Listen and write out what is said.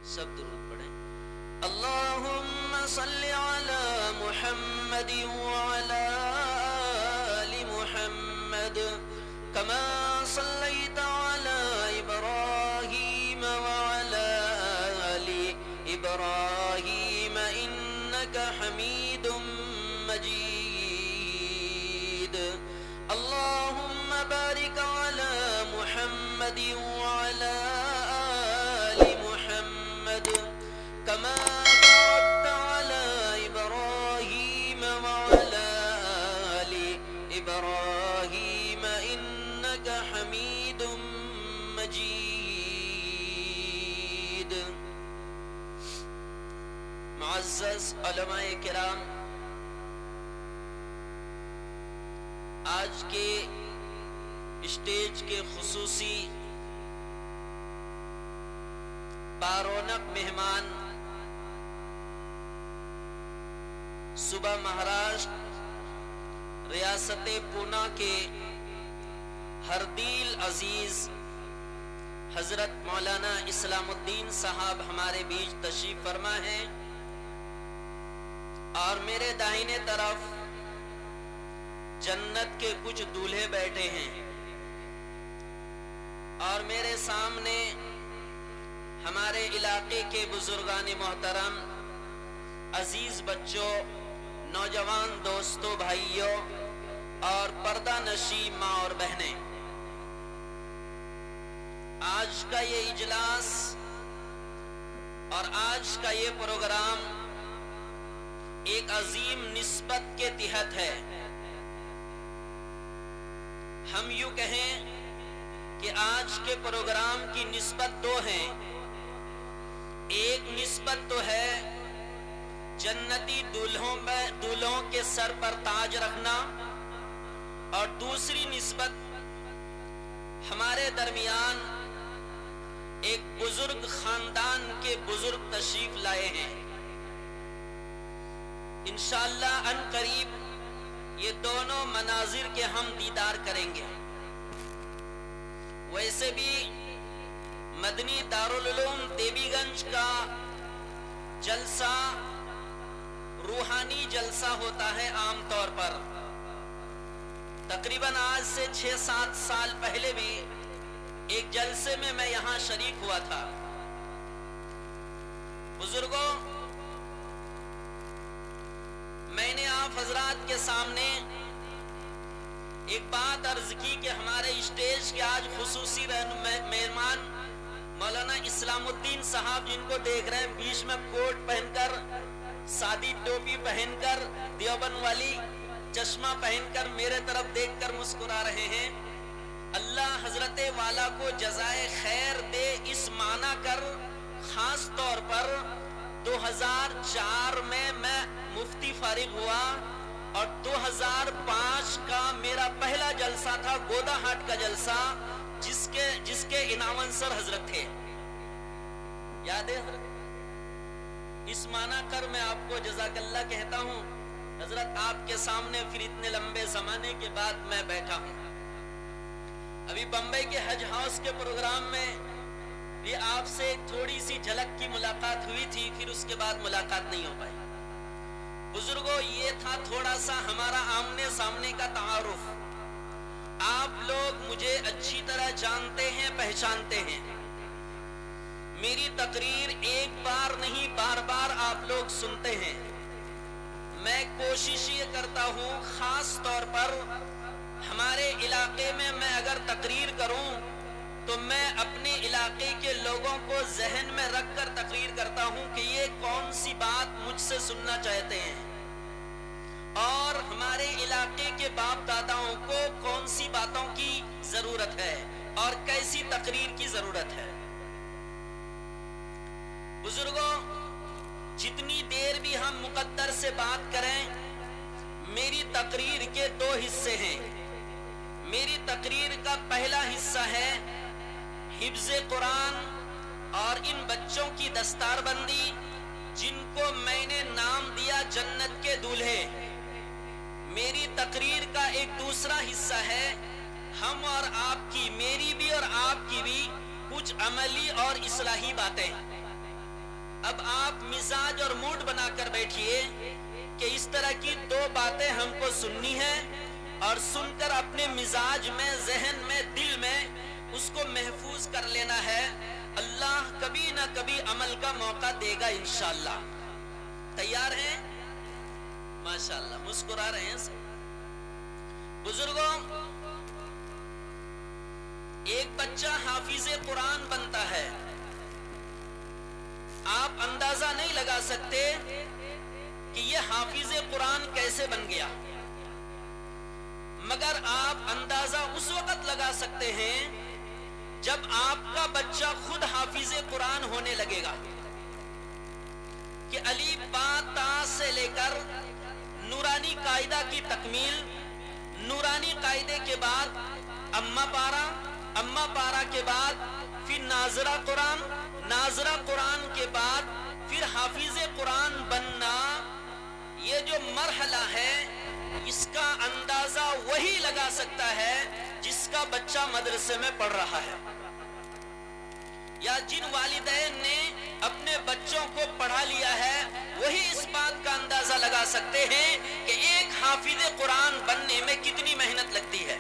سب درود پڑھیں. اللہم صلی علی محمد وعلی آل محمد کما صلیت علی ابراہیم وعلی آل ابراہیم انک حمید مجید. اللہم بارک علی محمد وعلی آل محمد كما باركت على إبراهيم وعلى آل إبراهيم إنك حميد مجيد. معزز علماء کرام، آج کے اسٹیج کے خصوصی بارونق مہمان صوبہ مہاراشٹر ریاست پونا کے ہردیل عزیز حضرت مولانا اسلام الدین صاحب ہمارے بیچ تشریف فرما ہیں، اور میرے داہنے طرف جنت کے کچھ دولہے بیٹھے ہیں، اور میرے سامنے ہمارے علاقے کے بزرگان محترم، عزیز بچوں، نوجوان دوستوں، بھائیوں اور پردہ نشی ماں اور بہنیں، آج کا یہ اجلاس اور آج کا یہ پروگرام ایک عظیم نسبت کے تحت ہے. ہم یوں کہیں کہ آج کے پروگرام کی نسبت دو ہیں. ایک نسبت تو ہے جنتی دولہوں کے سر پر تاج رکھنا، اور دوسری نسبت ہمارے درمیان ایک بزرگ خاندان کے بزرگ تشریف لائے ہیں. انشاءاللہ ان قریب یہ دونوں مناظر کے ہم دیدار کریں گے. ویسے بھی مدنی دارالعلوم دیوی گنج کا جلسہ روحانی جلسہ ہوتا ہے عام طور پر. تقریباً آج سے 6-7 سال پہلے بھی ایک جلسے میں یہاں شریک ہوا تھا. بزرگوں، میں نے آپ حضرات کے سامنے ایک بات عرض کی کہ ہمارے اسٹیج کے آج خصوصی مہمان مولانا اسلام الدین صاحب، جن کو دیکھ رہے ہیں بیچ میں کوٹ پہن کر، سادی ٹوپی پہن کر، دیوبند والی چشمہ پہن کر میرے طرف دیکھ کر مسکرا رہے ہیں. اللہ حضرت والا کو جزائے خیر دے. اس معنی کر خاص طور پر 2004 میں مفتی فارغ ہوا، اور 2005 کا میرا پہلا جلسہ تھا گودا ہاٹ کا جلسہ، جس کے انعام سر حضرت تھے. یاد ہے حضرت؟ اس معنی کر میں آپ کو جزاک اللہ کہتا ہوں. حضرت آپ کے سامنے پھر اتنے لمبے زمانے کے بعد میں بیٹھا ہوں. ابھی بمبئی کے حج ہاؤس کے پروگرام میں بھی آپ سے ایک تھوڑی سی جھلک کی ملاقات ہوئی تھی، پھر اس کے بعد ملاقات نہیں ہو پائی. بزرگوں، یہ تھا تھوڑا سا ہمارا آمنے سامنے کا تعارف. آپ لوگ مجھے اچھی طرح جانتے ہیں، پہچانتے ہیں. میری تقریر ایک بار نہیں، بار بار آپ لوگ سنتے ہیں. میں کوشش یہ کرتا ہوں خاص طور پر ہمارے علاقے میں اگر تقریر کروں تو میں اپنے علاقے کے لوگوں کو ذہن میں رکھ کر تقریر کرتا ہوں کہ یہ کون سی بات مجھ سے سننا چاہتے ہیں، اور ہمارے علاقے کے باپ داداؤں کو کون سی باتوں کی ضرورت ہے اور کیسی تقریر کی ضرورت ہے. بزرگوں، جتنی دیر بھی ہم مقدر سے بات کریں، میری تقریر کے 2 حصے ہیں. میری تقریر کا پہلا حصہ ہے حفظ قرآن اور ان بچوں کی دستار بندی، جن کو میں نے نام دیا جنت کے دولہے. میری تقریر کا ایک دوسرا حصہ ہے ہم اور آپ کی، میری بھی اور آپ کی بھی کچھ عملی اور اصلاحی باتیں. اور موڈ بنا کر بیٹھیے کہ اس طرح کی 2 باتیں ہم کو سننی ہے اور سن کر اپنے مزاج میں، ذہن میں، دل میں اس کو محفوظ کر لینا ہے. اللہ کبھی نہ کبھی عمل کا موقع دے گا انشاءاللہ. تیار ہیں؟ ماشاءاللہ مسکرا رہے ہیں سب. بزرگوں، ایک بچہ حافظ قرآن بنتا ہے. آپ اندازہ نہیں لگا سکتے کہ یہ حافظ قرآن کیسے بن گیا، مگر آپ اندازہ اس وقت لگا سکتے ہیں جب آپ کا بچہ خود حافظ قرآن ہونے لگے گا کہ الف با تا سے لے کر نورانی قاعدہ کی تکمیل، نورانی قاعدے کے بعد اما پارا، اما پارا کے بعد پھر ناظرہ قرآن، ناظرہ قرآن کے بعد پھر حافظ قرآن بننا، یہ جو مرحلہ ہے اس کا اندازہ وہی لگا سکتا ہے جس کا بچہ مدرسے میں پڑھ رہا ہے، یا جن والدین نے اپنے بچوں کو پڑھا لیا ہے وہی اس بات کا اندازہ لگا سکتے ہیں کہ ایک حافظ قرآن بننے میں کتنی محنت لگتی ہے.